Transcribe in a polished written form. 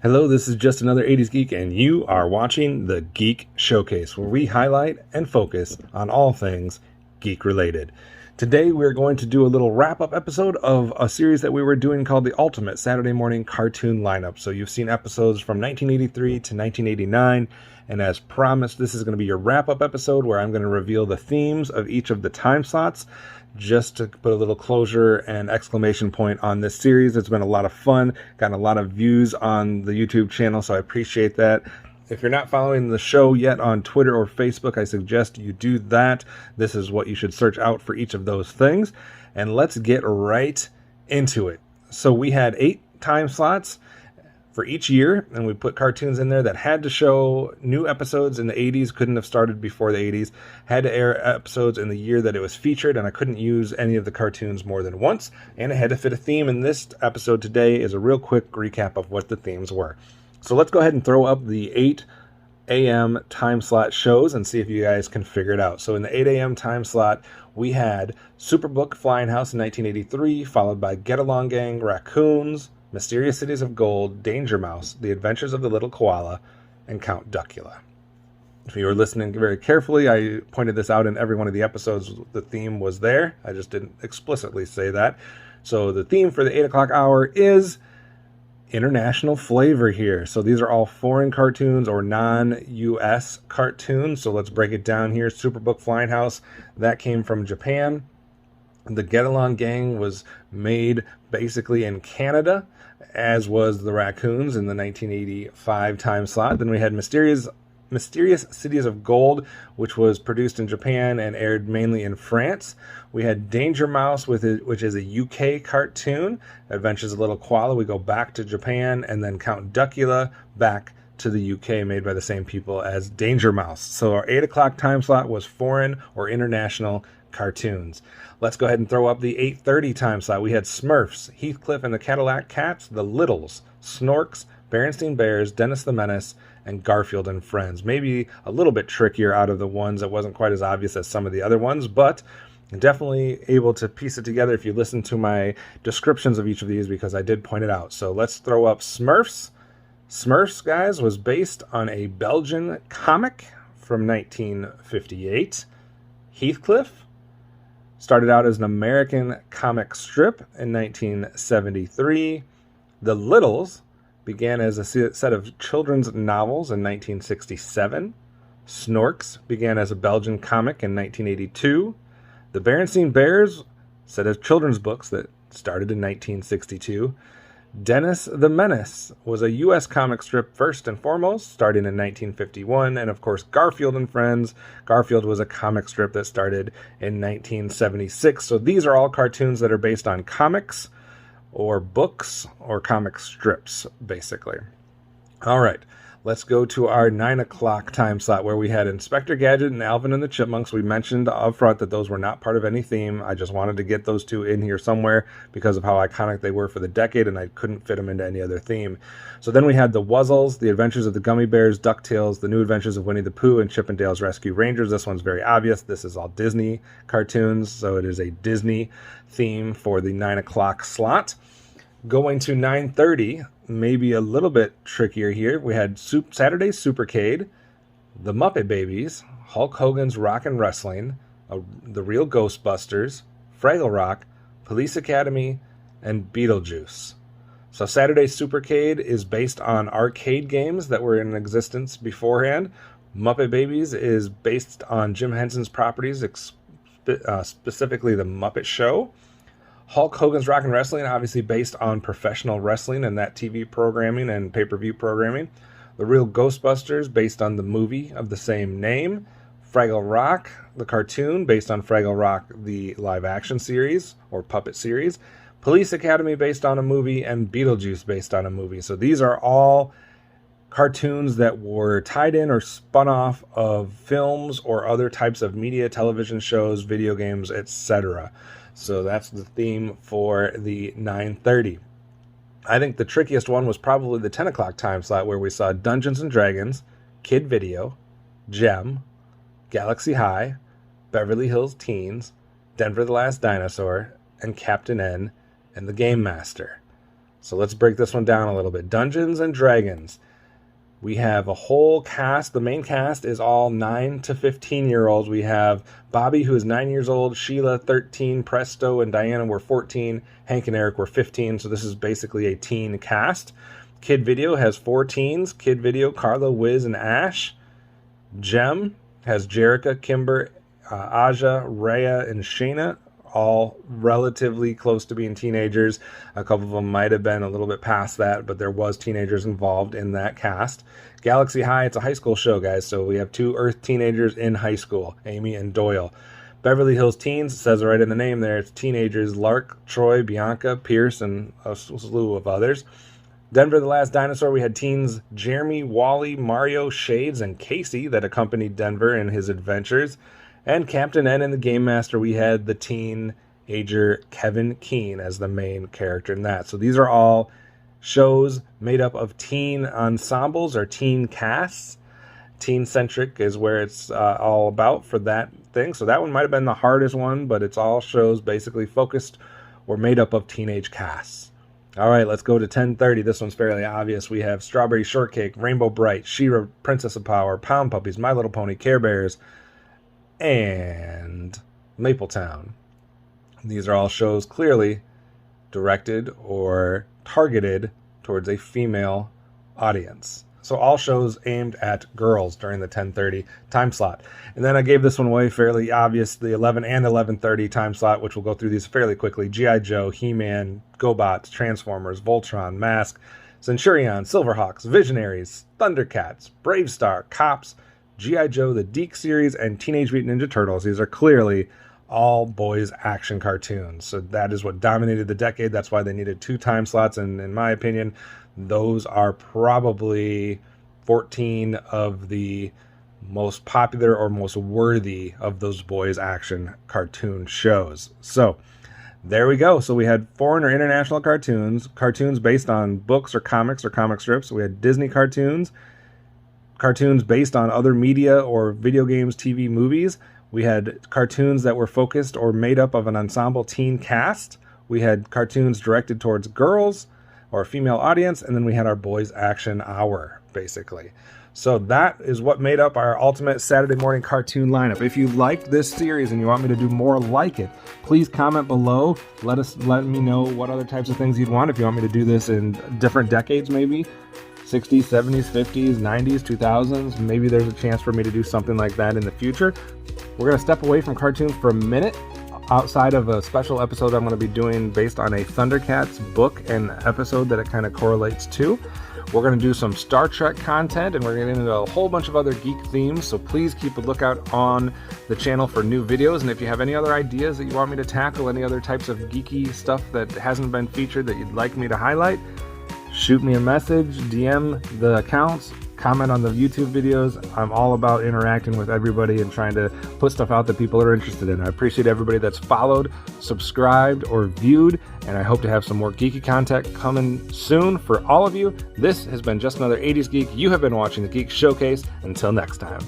Hello, this is just another 80s Geek, and you are watching the Geek Showcase, where we highlight and focus on all things geek-related. Today, we're going to do a little wrap-up episode of a series that we were doing called the Ultimate Saturday Morning Cartoon Lineup. So you've seen episodes from 1983 to 1989, and as promised, this is going to be your wrap-up episode where I'm going to reveal the themes of each of the time slots, just to put a little closure and exclamation point on this series. It's been a lot of fun, gotten a lot of views on the YouTube channel, so I appreciate that. If you're not following the show yet on Twitter or Facebook, I suggest you do that. This is what you should search out for each of those things. And let's get right into it. So we had 8 time slots for each year, and we put cartoons in there that had to show new episodes in the 80s, couldn't have started before the 80s, had to air episodes in the year that it was featured, and I couldn't use any of the cartoons more than once, and it had to fit a theme. And this episode today is a real quick recap of what the themes were. So let's go ahead and throw up the 8 a.m. time slot shows and see if you guys can figure it out. So in the 8 a.m. time slot, we had Superbook Flying House in 1983, followed by Get Along Gang, Raccoons, Mysterious Cities of Gold, Danger Mouse, The Adventures of the Little Koala, and Count Duckula. If you were listening very carefully, I pointed this out in every one of the episodes. The theme was there. I just didn't explicitly say that. So the theme for the 8 o'clock hour is international flavor here. So these are all foreign cartoons or non-US cartoons. So let's break it down here. Superbook Flying House, that came from Japan. The Get Along Gang was made basically in Canada, as was the Raccoons in the 1985 time slot. Then we had Mysterious Cities of Gold, which was produced in Japan and aired mainly in France. We had Danger Mouse, which is a UK cartoon. Adventures of the Little Koala, we go back to Japan. And then Count Duckula, back to the UK, made by the same people as Danger Mouse. So our 8 o'clock time slot was foreign or international cartoons. Let's go ahead and throw up the 8:30 time slot. We had Smurfs, Heathcliff and the Cadillac Cats, The Littles, Snorks, Berenstain Bears, Dennis the Menace, and Garfield and Friends. Maybe a little bit trickier out of the ones that wasn't quite as obvious as some of the other ones, but definitely able to piece it together if you listen to my descriptions of each of these, because I did point it out. So let's throw up Smurfs. Smurfs, guys, was based on a Belgian comic from 1958. Heathcliff started out as an American comic strip in 1973. The Littles began as a set of children's novels in 1967. Snorks began as a Belgian comic in 1982. The Berenstain Bears, set of children's books that started in 1962. Dennis the Menace was a U.S. comic strip first and foremost, starting in 1951. And of course, Garfield and Friends. Garfield was a comic strip that started in 1976. So these are all cartoons that are based on comics or books or comic strips, basically. All right, let's go to our 9 o'clock time slot, where we had Inspector Gadget and Alvin and the Chipmunks. We mentioned up front that those were not part of any theme. I just wanted to get those two in here somewhere because of how iconic they were for the decade, and I couldn't fit them into any other theme. So then we had the Wuzzles, The Adventures of the Gummy Bears, DuckTales, The New Adventures of Winnie the Pooh, and Chip and Dale's Rescue Rangers. This one's very obvious. This is all Disney cartoons, so it is a Disney theme for the 9 o'clock slot. Going to 9:30, maybe a little bit trickier here. We had Saturday Supercade, The Muppet Babies, Hulk Hogan's Rockin' Wrestling, The Real Ghostbusters, Fraggle Rock, Police Academy, and Beetlejuice. So Saturday Supercade is based on arcade games that were in existence beforehand. Muppet Babies is based on Jim Henson's properties, specifically The Muppet Show. Hulk Hogan's Rockin' Wrestling, obviously based on professional wrestling and that TV programming and pay-per-view programming. The Real Ghostbusters, based on the movie of the same name. Fraggle Rock, the cartoon, based on Fraggle Rock, the live-action series or puppet series. Police Academy, based on a movie. And Beetlejuice, based on a movie. So these are all cartoons that were tied in or spun off of films or other types of media, television shows, video games, etc. So that's the theme for the 9:30. I think the trickiest one was probably the 10 o'clock time slot, where we saw Dungeons and Dragons, Kid Video, Gem, Galaxy High, Beverly Hills Teens, Denver the Last Dinosaur, and Captain N and the Game Master. So let's break this one down a little bit. Dungeons and Dragons. We have a whole cast. The main cast is all 9 to 15-year-olds. We have Bobby, who is 9 years old, Sheila, 13, Presto and Diana were 14, Hank and Eric were 15, so this is basically a teen cast. Kid Video has 4 teens. Kid Video, Carla, Wiz, and Ash. Gem has Jerica, Kimber, Aja, Rhea, and Shayna, all relatively close to being teenagers. A couple of them might have been a little bit past that, but there was teenagers involved in that cast. Galaxy High, it's a high school show, guys, so we have 2 Earth teenagers in high school, Amy and Doyle. Beverly Hills Teens, it says it right in the name there, it's teenagers Lark, Troy, Bianca, Pierce, and a slew of others. Denver the Last Dinosaur, we had teens Jeremy, Wally, Mario, Shades, and Casey that accompanied Denver in his adventures. And Captain N and the Game Master, we had the teenager Kevin Keene as the main character in that. So these are all shows made up of teen ensembles or teen casts. Teen-centric is where it's all about for that thing. So that one might have been the hardest one, but it's all shows basically focused or made up of teenage casts. All right, let's go to 10:30. This one's fairly obvious. We have Strawberry Shortcake, Rainbow Bright, She-Ra, Princess of Power, Pound Puppies, My Little Pony, Care Bears, and Mapletown. These are all shows clearly directed or targeted towards a female audience. So all shows aimed at girls during the 10:30 time slot. And then I gave this one away, fairly obvious, the 11 and 11:30 time slot, which we'll go through these fairly quickly. G.I. Joe, He-Man, GoBots, Transformers, Voltron, M.a.s.k, Centurion, Silverhawks, Visionaries, Thundercats, Bravestar, C.o.p.s, G.I. Joe, the Geek series, and Teenage Mutant Ninja Turtles. These are clearly all boys action cartoons. So that is what dominated the decade. That's why they needed 2 time slots. And in my opinion, those are probably 14 of the most popular or most worthy of those boys action cartoon shows. So there we go. So we had foreign or international cartoons, cartoons based on books or comic strips. We had Disney cartoons, cartoons based on other media or video games, TV, movies. We had cartoons that were focused or made up of an ensemble teen cast. We had cartoons directed towards girls or a female audience. And then we had our boys action hour, basically. So that is what made up our ultimate Saturday morning cartoon lineup. If you liked this series and you want me to do more like it, please comment below. Let me know what other types of things you'd want. If you want me to do this in different decades, maybe 60s, 70s, 50s, 90s, 2000s, maybe there's a chance for me to do something like that in the future. We're going to step away from cartoons for a minute. Outside of a special episode I'm going to be doing based on a Thundercats book and episode that it kind of correlates to. We're going to do some Star Trek content, and we're going to get into a whole bunch of other geek themes, so please keep a lookout on the channel for new videos. And if you have any other ideas that you want me to tackle, any other types of geeky stuff that hasn't been featured that you'd like me to highlight, shoot me a message, DM the accounts, comment on the YouTube videos. I'm all about interacting with everybody and trying to put stuff out that people are interested in. I appreciate everybody that's followed, subscribed, or viewed, and I hope to have some more geeky content coming soon for all of you. This has been just another 80s Geek. You have been watching the Geek Showcase. Until next time.